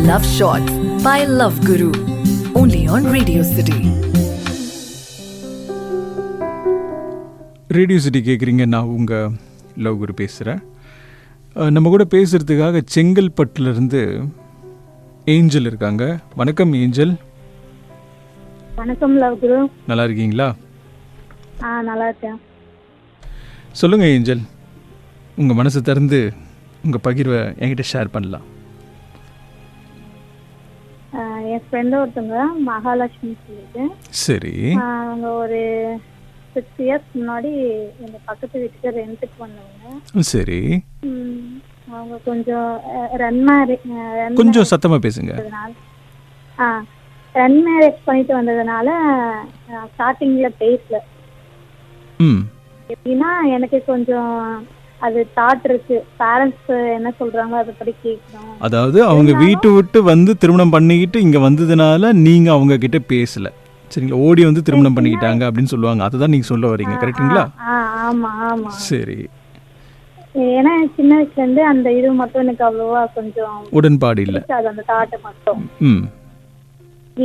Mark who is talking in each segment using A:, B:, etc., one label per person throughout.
A: Love Shots by Love Guru. Only on Radio City.
B: Radio city கேட்குறீங்க. நான் உங்கள் love குரு பேசுகிறேன். நம்ம கூட பேசுகிறதுக்காக செங்கல்பட்டுலேருந்து ஏஞ்சல் இருக்காங்க. வணக்கம் ஏஞ்சல்.
C: வணக்கம் லவ் குரு.
B: நல்லா இருக்கீங்களா?
C: நல்லா இருக்கேன்.
B: சொல்லுங்கள் ஏஞ்சல், உங்கள் மனசை திறந்து உங்கள் பகிர்வை என்கிட்ட ஷேர் பண்ணலாம்.
C: என் ஃப்ரெண்டு ஒருத்தவங்க மகாலட்சுமி சொல்லிட்டு,
B: சரி,
C: அவங்க ஒரு 6 years முன்னாடி எங்க பக்கத்து வீட்டுக்கு ரெண்ட்டுக்கு வந்தவங்க.
B: சரி,
C: அவங்க கொஞ்சம்
B: கொஞ்சம் சத்தமா பேசுங்க.
C: ரன் மேரேஜ் பண்ணிட்டு வந்ததுனால ஸ்டார்டிங்ல பேசல. எப்படின்னா எனக்கு கொஞ்சம் அது தாட் இருக்கு, பேரண்ட்ஸ் என்ன சொல்றாங்க அதை படி கேட்கணும்.
B: அதாவது அவங்க வீட்டு விட்டு வந்து திருமணம் பண்ணிக்கிட்டு இங்க வந்ததுனால நீங்க அவங்க கிட்ட பேசல, சரிங்களா? ஓடி வந்து திருமணம் பண்ணிக்கிட்டாங்க அப்படின்னு சொல்லுவாங்க. அதுதான் நீங்க சொல்ல வரீங்க, கரெக்ட்டுங்களா?
C: ஆமா ஆமா.
B: சரி.
C: ஏன்னா சின்ன வயசுல இருந்து அந்த இது மட்டும் எனக்கு அவ்வளவா கொஞ்சம்
B: உடன்பாடு இல்ல,
C: அந்த தாட் மட்டும்.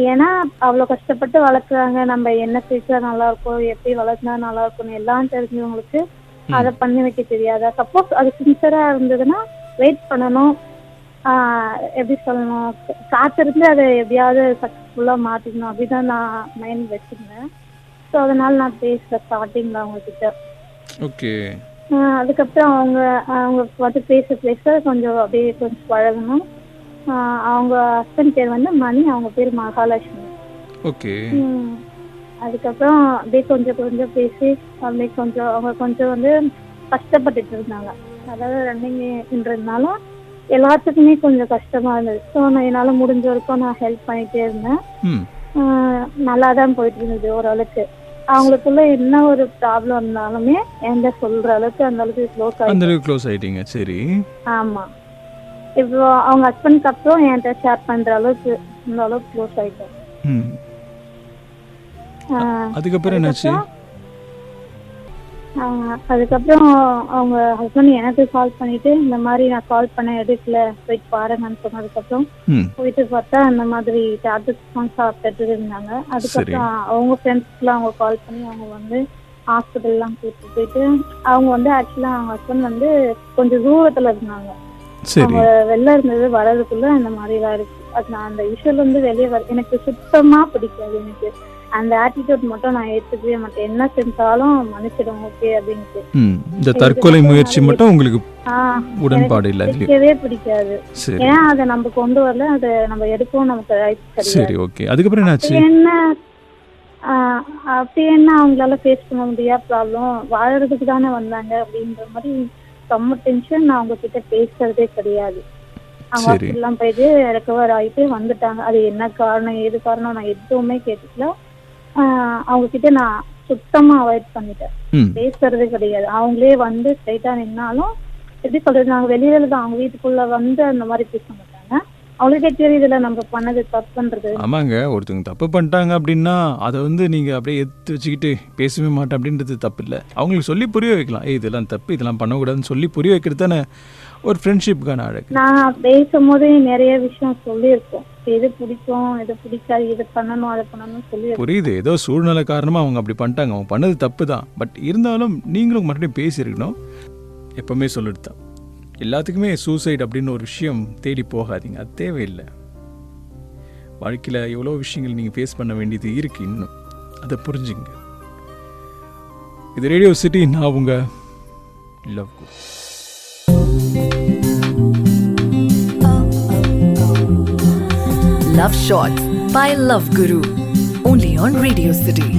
C: ஏன்னா அவ்வளவு கஷ்டப்பட்டு வளர்க்குறாங்க, நம்ம என்ன சேர்த்தா நல்லா இருக்கும், எப்படி வளர்த்தா நல்லா இருக்கும்னு எல்லாம் தெரிஞ்சவங்களுக்கு அதை பண்ணி வைக்க தெரியாதா? சப்போஸ் அது சின்சரா இருந்ததுன்னா வெயிட் பண்ணணும், எப்படி சொல்லணும், காத்திருந்து அதை எப்படியாவது சக்சஸ்ஃபுல்லா மாத்திக்கணும் அப்படிதான் நான் மைண்ட் வச்சிருந்தேன். ஸோ அதனால நான் பேசல ஸ்டார்டிங்ல அவங்க கிட்ட.
B: ஓகே.
C: அதுக்கப்புறம் அவங்க பார்த்து பேச கொஞ்சம் அப்படியே கொஞ்சம் பழகணும். அவங்க ஹஸ்பண்ட் பேர் வந்து மணி, அவங்க பேர் மகாலட்சுமி. ஓகே. அதுக்கப்புறம் அப்படியே கொஞ்சம் பேசி அப்படியே அவங்க கொஞ்சம் வந்து கஷ்டப்பட்டுட்டு இருந்தாங்க. அதாவது ரன்னிங்ன்றதுனால எல்லாத்துக்குமே கொஞ்சம் கஷ்டமா இருந்தது. ஸோ நான் என்னால முடிஞ்ச வரைக்கும் நான் ஹெல்ப் பண்ணிட்டே இருந்தேன். நல்லா தான் போயிட்டு இருந்தது ஓரளவுக்கு. அவங்களுக்குள்ள என்ன ஒரு ப்ராப்ளம் இருந்தாலுமே என்கிட்ட சொல்ற அளவுக்கு அந்த அளவுக்கு க்ளோஸ் ஆயிட்டீங்க. சரி. ஆமா. இப்போ அவங்க ஹஸ்பண்ட்க்கு அப்புறம் என்கிட்ட ஷேர் பண்ற அளவுக்கு இந்த அளவுக்கு க்ளோஸ் ஆயிட்டோம்.
B: அதுக்கப்புறம் என்னாச்சு?
C: அதுக்கப்புறம் அவங்க ஹஸ்பண்ட் எனக்கு கால் பண்ணிட்டு இந்த மாதிரி நான் கால் பண்ண எடுக்கல, போயிட்டு பாருங்கன்னு சொன்னதுக்கப்புறம் போயிட்டு பார்த்தா அந்த மாதிரி டேப்லெட்ஸ் சாப்பிட்டுட்டு இருந்தாங்க. அதுக்கப்புறம் அவங்க ஃப்ரெண்ட்ஸ்க்குலாம் அவங்க கால் பண்ணி அவங்க வந்து ஹாஸ்பிட்டல்லாம் கூப்பிட்டு போயிட்டு, அவங்க வந்து ஆக்சுவலா அவங்க ஹஸ்பண்ட் வந்து கொஞ்சம் தூரத்துல இருந்தாங்க. அவங்க வெளில இருந்தது வர்றதுக்குள்ள அந்த மாதிரி எல்லாம் இருக்கு. அது நான் அந்த விஷயம் வந்து வெளியே எனக்கு சுத்தமா பிடிக்காது. எனக்கு அந்த ஆட்டிடியூட் மட்டும் நான் ஏத்துக்கவே மாட்டேன். என்ன செஞ்சாலும் மன்னிச்சிடும் ஓகே அப்படின்ட்டு.
B: இந்த தற்கொலை முயற்சி மட்டும் உங்களுக்கு உடன்பாடு இல்ல,
C: பிடிக்கவே பிடிக்காது. ஏன்னா அதை நம்ம கொண்டு வரல, அதை நம்ம எடுக்கவும் நமக்கு ரைட் கிடையாது.
B: சரி, ஓகே. அதுக்கப்புறம் என்னாச்சு?
C: அப்படி என்ன அவங்களால ஃபேஸ் பண்ண முடியாத ப்ராப்ளம், வாழறதுக்கு தானே வந்தாங்க அப்படின்ற மாதிரி ரொம்ப டென்ஷன். நான் அவங்க கிட்ட பேசுறதே கிடையாது. அவங்க எல்லாம் போயிட்டு ரெக்கவர் ஆகிட்டு வந்துட்டாங்க. அது என்ன காரணம் ஏது காரணம் நான் எதுவுமே கேட்டுக்கல. அவங்க கிட்ட நான் சுத்தமா அவாய்ட் பண்ணிட்டேன், பேசுறதே கிடையாது. அவங்களே வந்து ஸ்ட்ரைட்டா நின்னாலும் எப்படி சொல்றது, நாங்க வெளியில தான் அவங்க வீட்டுக்குள்ள வந்து அந்த மாதிரி பேச மாட்டாங்க. அவங்களுக்கே தெரியுதுல நம்ம பண்ணது தப்புன்றது.
B: ஆமாங்க, ஒருத்தவங்க தப்பு பண்ணிட்டாங்க அப்படின்னா அதை வந்து நீங்க அப்படியே எடுத்து வச்சுக்கிட்டு பேசவே மாட்டேன் அப்படின்றது தப்பு இல்லை. அவங்களுக்கு சொல்லி புரிய வைக்கலாம், இதெல்லாம் தப்பு, இதெல்லாம் பண்ணக்கூடாதுன்னு சொல்லி புரிய வைக்கிறது தானே ஒரு ஃப்ரெண்ட்ஷிப்புக்கான அழகு.
C: நான் பேசும்போது நிறைய விஷயம் சொல்லியிருக்கோம், எது பிடிக்கும் எது பிடிக்காது, இது பண்ணணும் அதை பண்ணணும் சொல்லி.
B: புரியுது, ஏதோ சூழ்நிலை காரணமா அவங்க அப்படி பண்ணிட்டாங்க, அவங்க பண்ணது தப்பு தான். பட் இருந்தாலும் நீங்களும் மறுபடியும் பேசியிருக்கணும். எப்பவுமே சொல்லிட்டு தான், எல்லாத்துக்குமே சூசைட் அப்படின்னு ஒரு விஷயம் தேடி போகாதீங்க, அது தேவையில்லை. வாழ்க்கையில் எவ்வளோ விஷயங்கள் நீங்கள் ஃபேஸ் பண்ண வேண்டியது இருக்கு, இன்னும் அதை புரிஞ்சுங்க. இது ரேடியோ சிட்டி, நான் உங்கள் love Guru.
A: Love Shots by Love Guru. Only on Radio City.